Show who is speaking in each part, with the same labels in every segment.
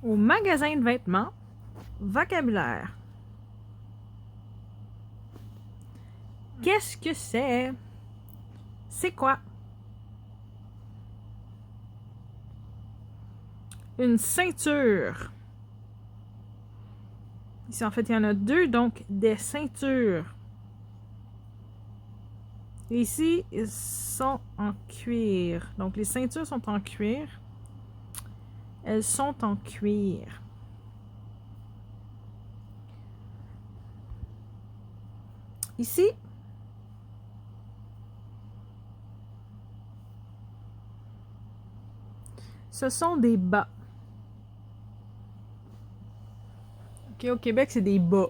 Speaker 1: Au magasin de vêtements, vocabulaire. Qu'est-ce que c'est? C'est quoi? Une ceinture. Ici, en fait, il y en a deux, donc des ceintures. Et ici, ils sont en cuir. Donc, les ceintures sont en cuir. Elles sont en cuir. Ici, ce sont des bas. OK, au Québec, c'est des bas.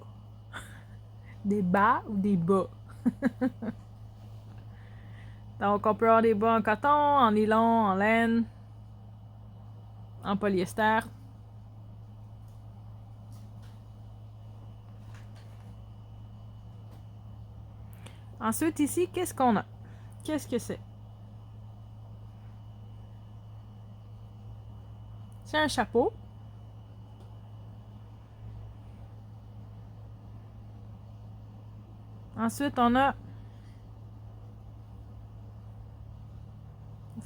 Speaker 1: Des bas ou des bas. Donc, on peut avoir des bas en coton, en nylon, en laine, en polyester. Ensuite, ici, qu'est-ce qu'on a? Qu'est-ce que c'est? C'est un chapeau. Ensuite, on a...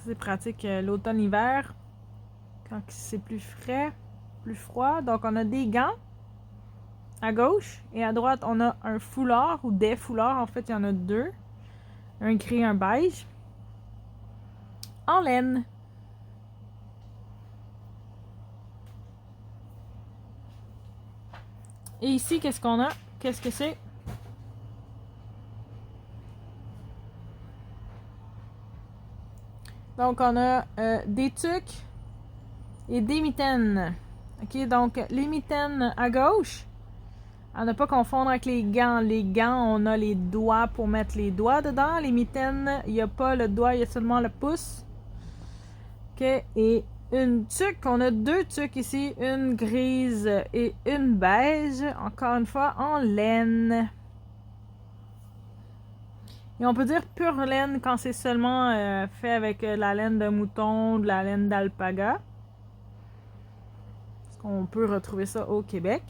Speaker 1: C'est pratique l'automne-hiver, quand c'est plus frais, plus froid. Donc, on a des gants à gauche et à droite, on a un foulard ou des foulards. En fait, il y en a deux. Un gris, un beige. En laine. Et ici, qu'est-ce qu'on a? Qu'est-ce que c'est? Donc, on a des tucs et des mitaines. OK, donc les mitaines à gauche, à ne pas confondre avec les gants. Les gants, on a les doigts pour mettre les doigts dedans. Les mitaines, il n'y a pas le doigt, il y a seulement le pouce. OK, et une tuque, on a deux tuques ici, une grise et une beige, encore une fois en laine. Et on peut dire pure laine quand c'est seulement fait avec la laine de mouton, de la laine d'alpaga. On peut retrouver ça au Québec.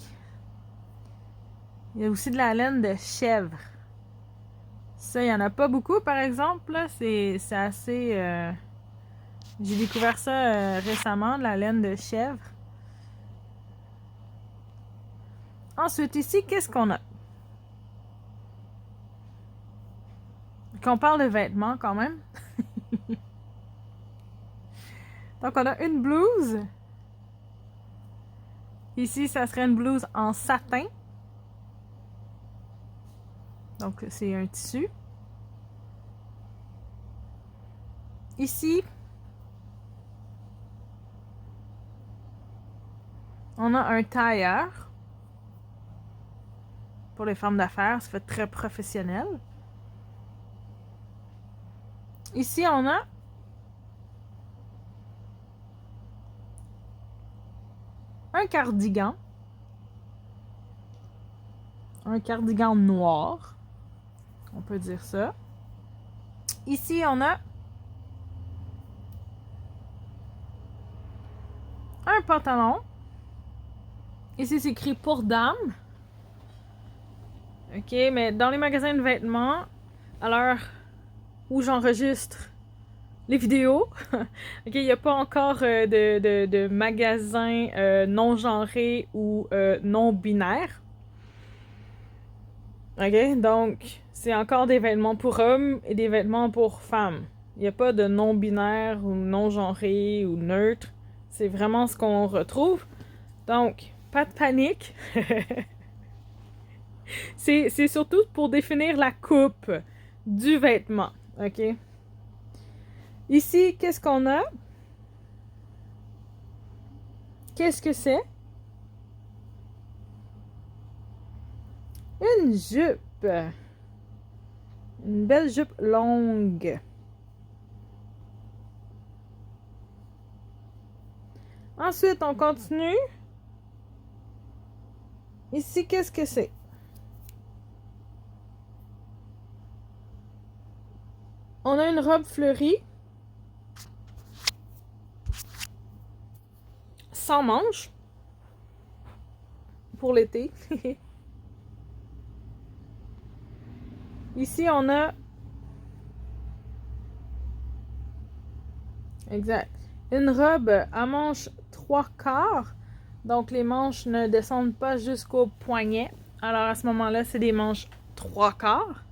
Speaker 1: Il y a aussi de la laine de chèvre. Ça, il n'y en a pas beaucoup, par exemple. C'est assez... J'ai découvert ça récemment, de la laine de chèvre. Ensuite, ici, qu'est-ce qu'on a? Qu'on parle de vêtements, quand même. Donc, on a une blouse. Ici, ça serait une blouse en satin. Donc, c'est un tissu. Ici, on a un tailleur. Pour les femmes d'affaires, ça fait très professionnel. Ici, on a un cardigan. Un cardigan noir. On peut dire ça. Ici, on a un pantalon. Ici, c'est écrit pour dame. OK, mais dans les magasins de vêtements, à l'heure où j'enregistre les vidéos, OK, il n'y a pas encore de magasins non-genrés ou non-binaires. OK, donc c'est encore des vêtements pour hommes et des vêtements pour femmes. Il n'y a pas de non-binaire ou non-genré ou neutre. C'est vraiment ce qu'on retrouve. Donc, pas de panique. C'est surtout pour définir la coupe du vêtement. OK? Ici, qu'est-ce qu'on a? Qu'est-ce que c'est? Une jupe. Une belle jupe longue. Ensuite, on continue. Ici, qu'est-ce que c'est? On a une robe fleurie. Sans manches. pour l'été. Ici, on a... Exact. Une robe à manches 3/4. Donc, les manches ne descendent pas jusqu'au poignet. Alors, à ce moment-là, c'est des manches 3/4.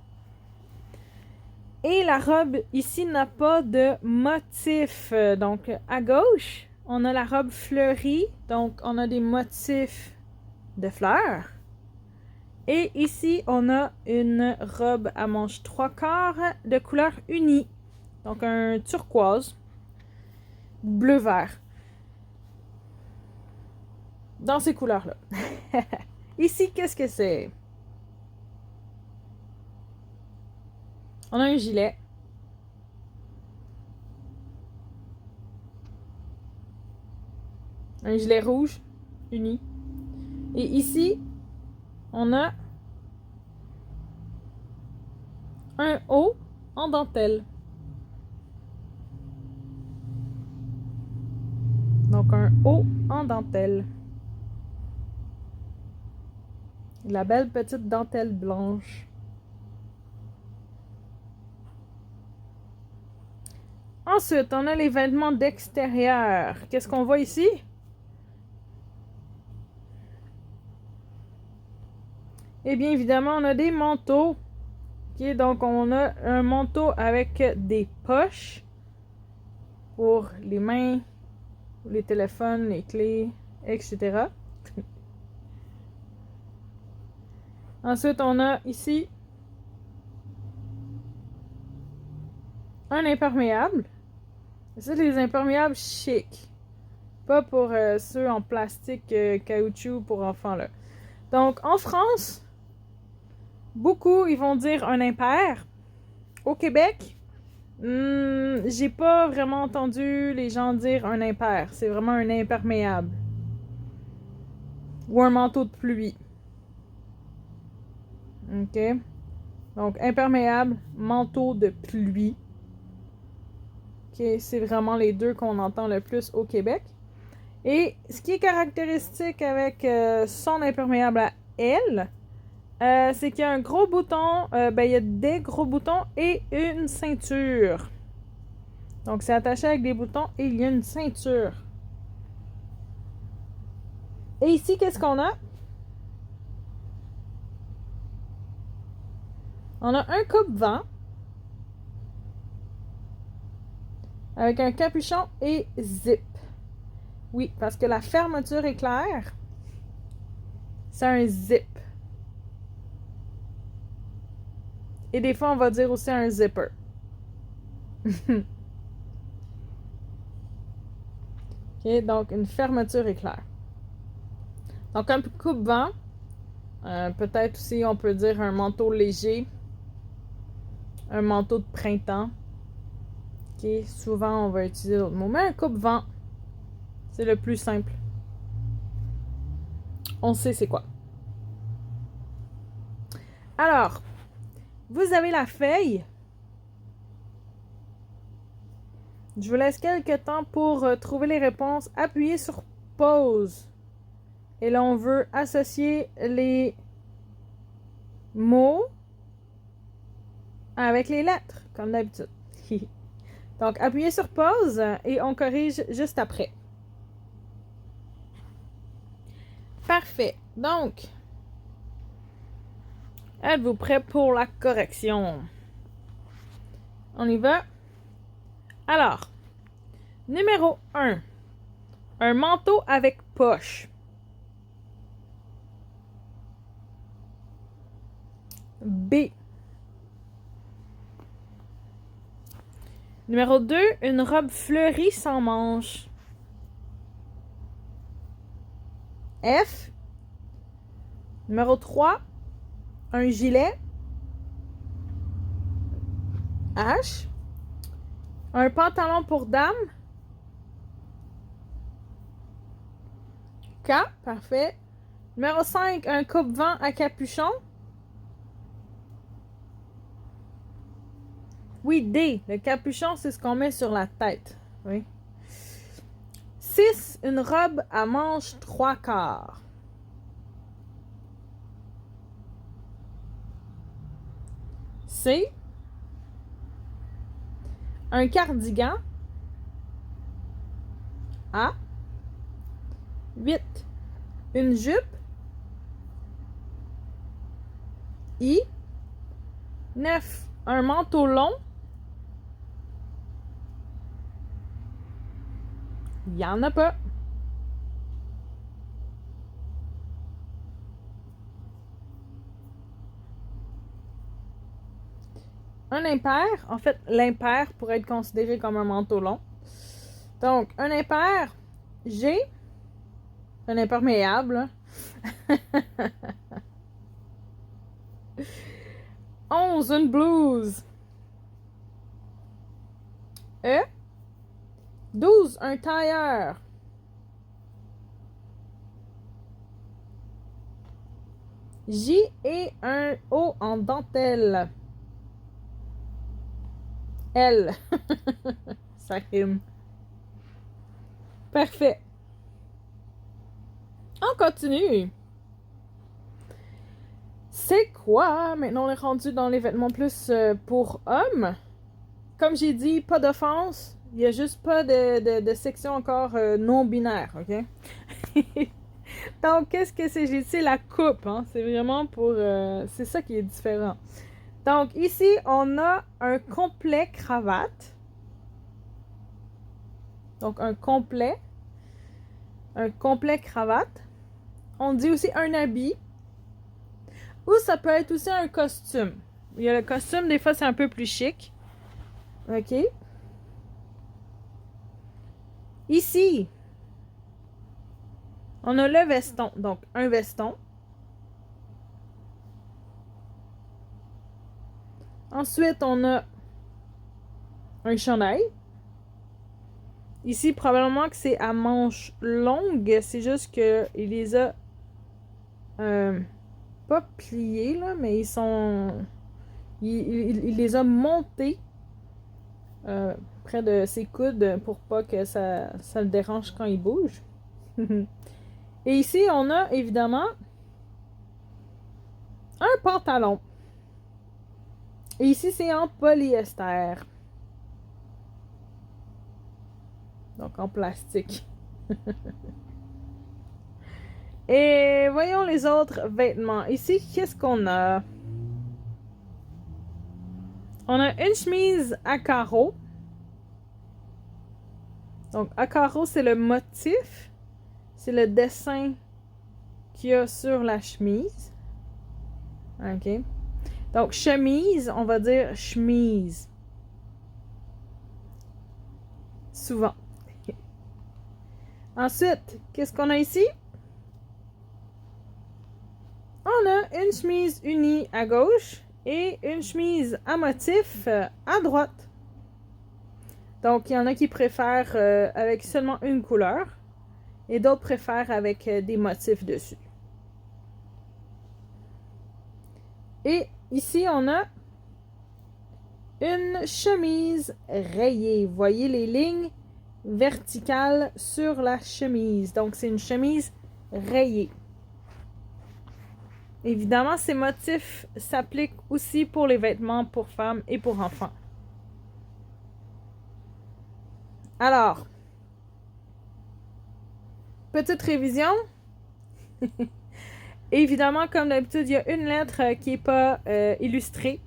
Speaker 1: Et la robe, ici, n'a pas de motif. Donc, à gauche, on a la robe fleurie. Donc, on a des motifs de fleurs. Et ici, on a une robe à manches 3/4 de couleur unie. Donc, un turquoise, bleu-vert. Dans ces couleurs-là. Ici, qu'est-ce que c'est? On a un gilet. Un gilet rouge, uni. Et ici, on a un haut en dentelle. Donc, un haut en dentelle. La belle petite dentelle blanche. Ensuite, on a les vêtements d'extérieur. Qu'est-ce qu'on voit ici? Et bien évidemment, on a des manteaux. Okay, donc, on a un manteau avec des poches pour les mains, les téléphones, les clés, etc. Ensuite, on a ici un imperméable. C'est les imperméables chics. Pas pour ceux en plastique caoutchouc pour enfants, là. Donc, en France, beaucoup, ils vont dire un impair. Au Québec, j'ai pas vraiment entendu les gens dire un impair. C'est vraiment un imperméable. Ou un manteau de pluie. OK? Donc, imperméable, manteau de pluie. OK? C'est vraiment les deux qu'on entend le plus au Québec. Et ce qui est caractéristique avec son imperméable à elle, c'est qu'il y a un gros bouton, il y a des gros boutons et une ceinture. Donc, c'est attaché avec des boutons et il y a une ceinture. Et ici, qu'est-ce qu'on a? On a un coupe-vent avec un capuchon et zip. Oui, parce que la fermeture est claire. C'est un zip. Et des fois, on va dire aussi un zipper. OK, donc une fermeture éclair. Donc un coupe-vent. Peut-être aussi, on peut dire un manteau léger. Un manteau de printemps. OK, souvent, on va utiliser d'autres mots. Mais un coupe-vent, c'est le plus simple. On sait c'est quoi. Alors, vous avez la feuille. Je vous laisse quelques temps pour trouver les réponses. Appuyez sur pause. Et là, on veut associer les mots avec les lettres, comme d'habitude. Donc, appuyez sur pause et on corrige juste après. Parfait. Donc, êtes-vous prêts pour la correction? On y va. Alors, numéro 1. Un manteau avec poche. B. Numéro 2. Une robe fleurie sans manches. F. Numéro 3. Un gilet. H. Un pantalon pour dame. K. Parfait. Numéro 5. Un coupe-vent à capuchon. Oui, D. Le capuchon, c'est ce qu'on met sur la tête. Oui. 6. Une robe à manches 3/4. C, un cardigan. A, 8, une jupe. I, 9, un manteau long. Il n'y en a pas. Un impair, en fait, l'impair pourrait être considéré comme un manteau long. Donc, un impair, G, un imperméable. 11, une blouse. E, 12, un tailleur. J et un O en dentelle. L. Ça rime. Parfait. On continue. C'est quoi? Maintenant, on est rendu dans les vêtements plus pour hommes. Comme j'ai dit, pas d'offense. Il n'y a juste pas de section encore non-binaire, OK? Donc, qu'est-ce que c'est? J'ai dit, la coupe, hein? C'est vraiment pour... c'est ça qui est différent. Donc, ici, on a un complet cravate. Donc, un complet cravate. On dit aussi un habit. Ou ça peut être aussi un costume. Il y a le costume, des fois, c'est un peu plus chic. OK? Ici, on a le veston. Donc, un veston. Ensuite, on a un chandail. Ici, probablement que c'est à manches longues. C'est juste qu'il les a pas pliés, là, mais ils sont... Il les a montés près de ses coudes pour pas que ça le dérange quand il bouge. Et ici, on a évidemment un pantalon. Et ici, c'est en polyester. Donc, en plastique. Et voyons les autres vêtements. Ici, qu'est-ce qu'on a? On a une chemise à carreaux. Donc, à carreaux, c'est le motif. C'est le dessin qu'il y a sur la chemise. OK. Donc, chemise, on va dire chemise. Souvent. Ensuite, qu'est-ce qu'on a ici? On a une chemise unie à gauche et une chemise à motif à droite. Donc, il y en a qui préfèrent avec seulement une couleur et d'autres préfèrent avec des motifs dessus. Et ici, on a une chemise rayée. Vous voyez les lignes verticales sur la chemise. Donc, c'est une chemise rayée. Évidemment, ces motifs s'appliquent aussi pour les vêtements pour femmes et pour enfants. Alors, petite révision. Évidemment, comme d'habitude, il y a une lettre qui n'est pas illustrée.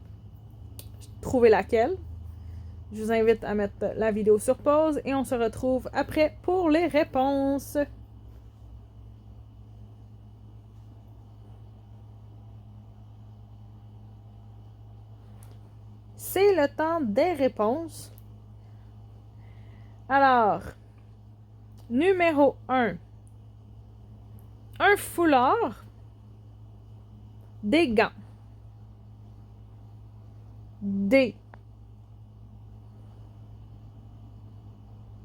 Speaker 1: Trouvez laquelle. Je vous invite à mettre la vidéo sur pause et on se retrouve après pour les réponses. C'est le temps des réponses. Alors, numéro 1. Un foulard, des gants. D.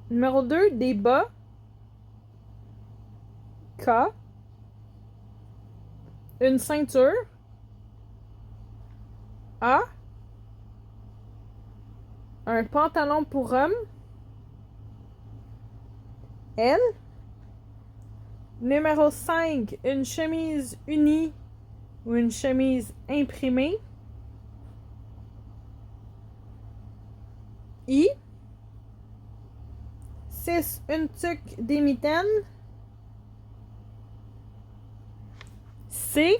Speaker 1: Numéro 2, des bas. K. Une ceinture. A. Un pantalon pour homme. L. Numéro 5, une chemise unie ou une chemise imprimée. I. 6. Une tuque des mitaines. C.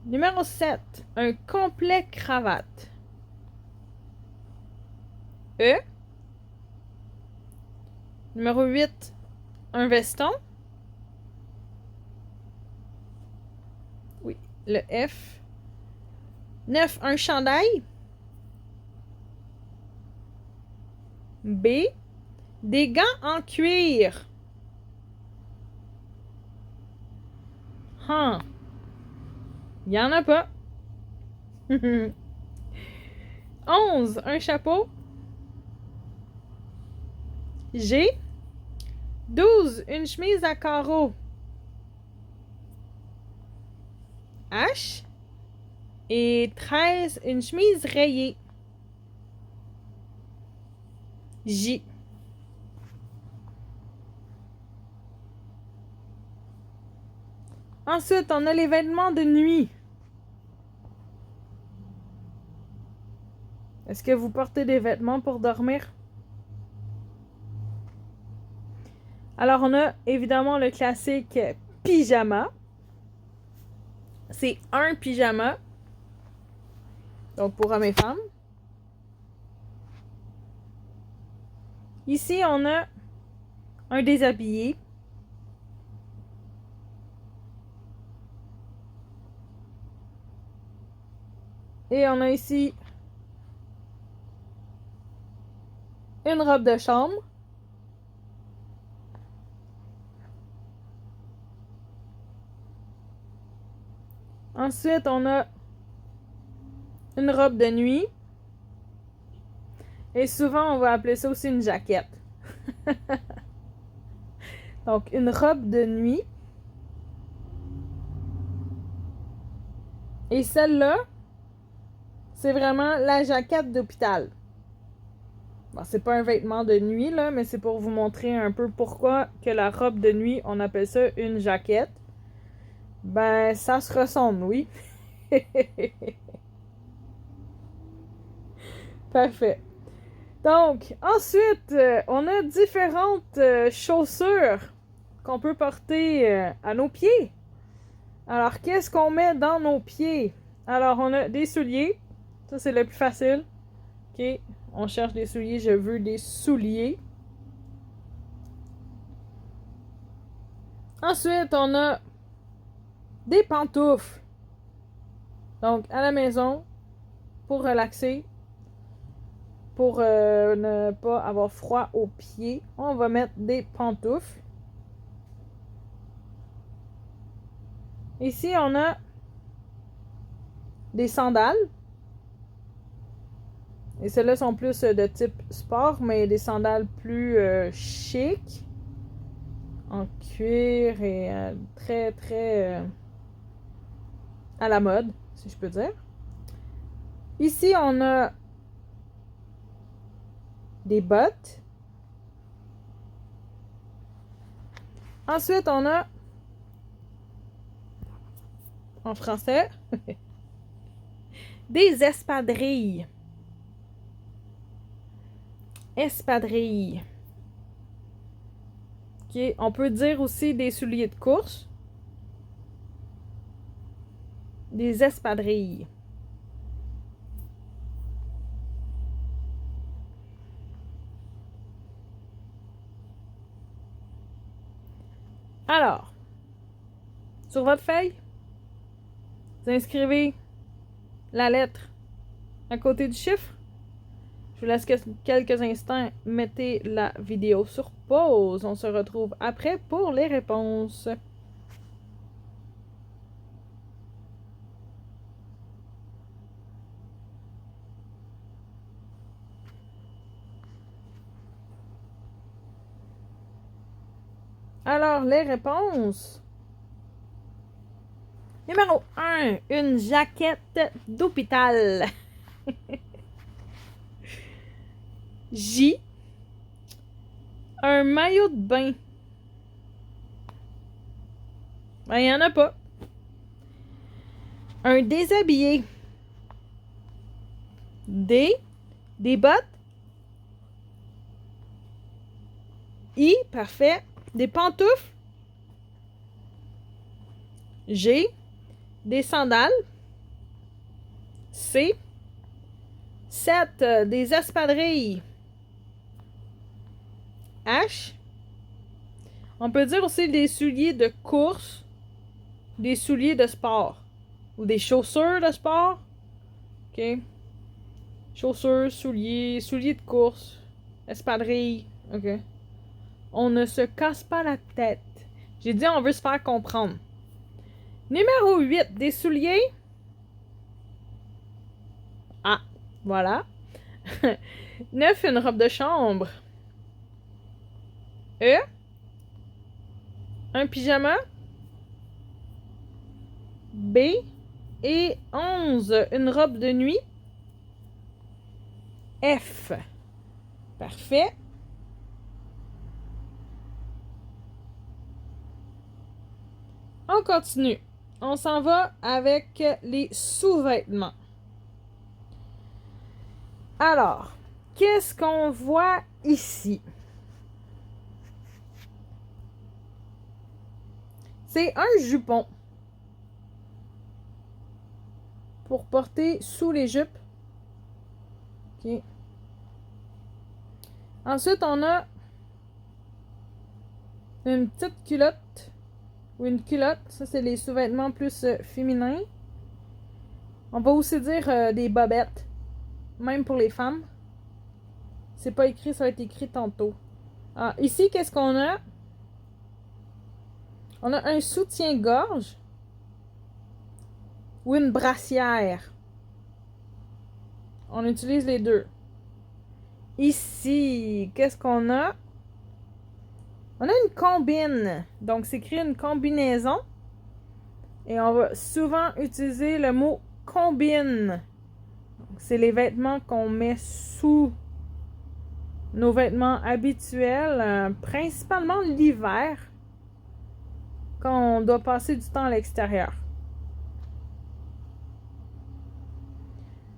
Speaker 1: Numéro 7. Un complet cravate. E. Numéro 8. Un veston. Oui, le F. 9. Un chandail. B. Des gants en cuir. Il n'y en a pas. 11. Un chapeau. G. 12. Une chemise à carreaux. H. Et 13. Une chemise rayée. J. Ensuite, on a les vêtements de nuit. Est-ce que vous portez des vêtements pour dormir? Alors, on a évidemment le classique pyjama. C'est un pyjama. Donc, pour hommes et femmes. Ici, on a un déshabillé. Et on a ici une robe de chambre. Ensuite, on a une robe de nuit. Et souvent, on va appeler ça aussi une jaquette. Donc, une robe de nuit. Et celle-là, c'est vraiment la jaquette d'hôpital. Bon, c'est pas un vêtement de nuit, là, mais c'est pour vous montrer un peu pourquoi que la robe de nuit, on appelle ça une jaquette. Ben, ça se ressemble, oui. Parfait. Donc, ensuite, on a différentes chaussures qu'on peut porter à nos pieds. Alors, qu'est-ce qu'on met dans nos pieds? Alors, on a des souliers. Ça, c'est le plus facile. OK, on cherche des souliers. Je veux des souliers. Ensuite, on a des pantoufles. Donc, à la maison, pour relaxer, pour ne pas avoir froid aux pieds, on va mettre des pantoufles. Ici, on a des sandales. Et celles-là sont plus de type sport, mais des sandales plus chic, en cuir et très, très à la mode, si je peux dire. Ici, on a des bottes. Ensuite, on a, en français, des espadrilles. Espadrilles. OK, on peut dire aussi des souliers de course. Des espadrilles. Alors, sur votre feuille, vous inscrivez la lettre à côté du chiffre. Je vous laisse quelques instants. Mettez la vidéo sur pause. On se retrouve après pour les réponses. Alors, les réponses. Numéro 1, une jaquette d'hôpital. J, un maillot de bain. Ben, il n'y en a pas. Un déshabillé. D, Des bottes. I, parfait. Des pantoufles. G. Des sandales. C. 7. Des espadrilles. H. On peut dire aussi des souliers de course, des souliers de sport ou des chaussures de sport. OK. Chaussures, souliers, souliers de course, espadrilles. OK. On ne se casse pas la tête. J'ai dit on veut se faire comprendre. Numéro 8, des souliers. Ah, voilà. 9, une robe de chambre. E. Un pyjama. B. Et 11, une robe de nuit. F. Parfait. On continue. On s'en va avec les sous-vêtements. Alors, qu'est-ce qu'on voit ici? C'est un jupon pour porter sous les jupes. OK. Ensuite, on a une petite culotte ou une culotte. Ça, c'est les sous-vêtements plus féminins. On va aussi dire des bobettes, même pour les femmes. C'est pas écrit, ça va être écrit tantôt. Ah, ici, qu'est-ce qu'on a? On a un soutien-gorge ou une brassière. On utilise les deux. Ici, qu'est-ce qu'on a? On a une combine. Donc, c'est écrit une combinaison. Et on va souvent utiliser le mot combine. C'est les vêtements qu'on met sous nos vêtements habituels, principalement l'hiver, quand on doit passer du temps à l'extérieur.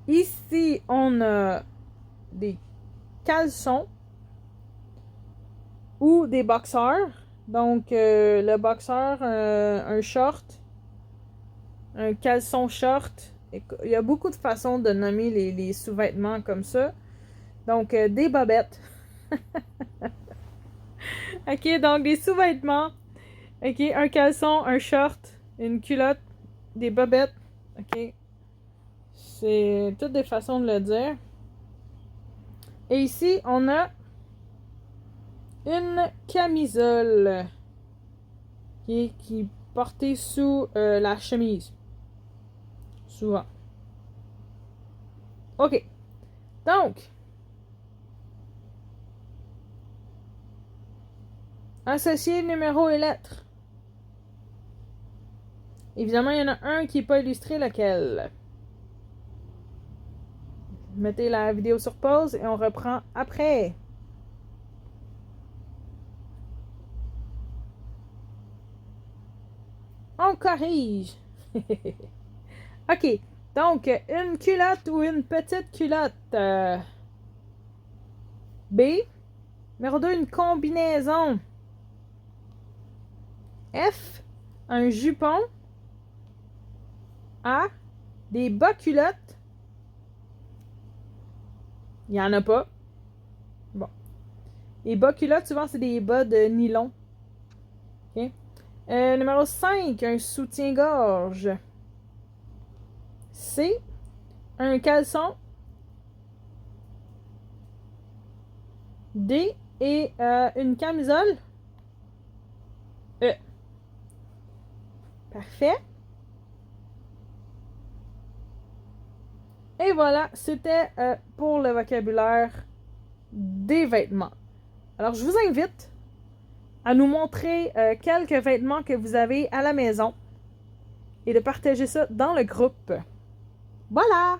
Speaker 1: Ici, on a des caleçons ou des boxeurs. Donc, le boxeur, un short, un caleçon short. Il y a beaucoup de façons de nommer les sous-vêtements comme ça. Donc, des bobettes. OK, donc des sous-vêtements. OK, un caleçon, un short, une culotte, des bobettes. OK. C'est toutes des façons de le dire. Et ici, on a une camisole qui est portée sous la chemise. Souvent. OK. Donc, associer numéro et lettres. Évidemment, il y en a un qui n'est pas illustré, lequel? Mettez la vidéo sur pause et on reprend après. On corrige. OK. Donc, une culotte ou une petite culotte. B. Numéro 2, une combinaison. F. Un jupon. A. Des bas culottes. Il n'y en a pas. Bon. Les bas culottes, souvent, c'est des bas de nylon. OK. Numéro 5, un soutien-gorge. C. Un caleçon. D. Et une camisole. E. Parfait. Et voilà, c'était pour le vocabulaire des vêtements. Alors, je vous invite à nous montrer quelques vêtements que vous avez à la maison et de partager ça dans le groupe. Voilà!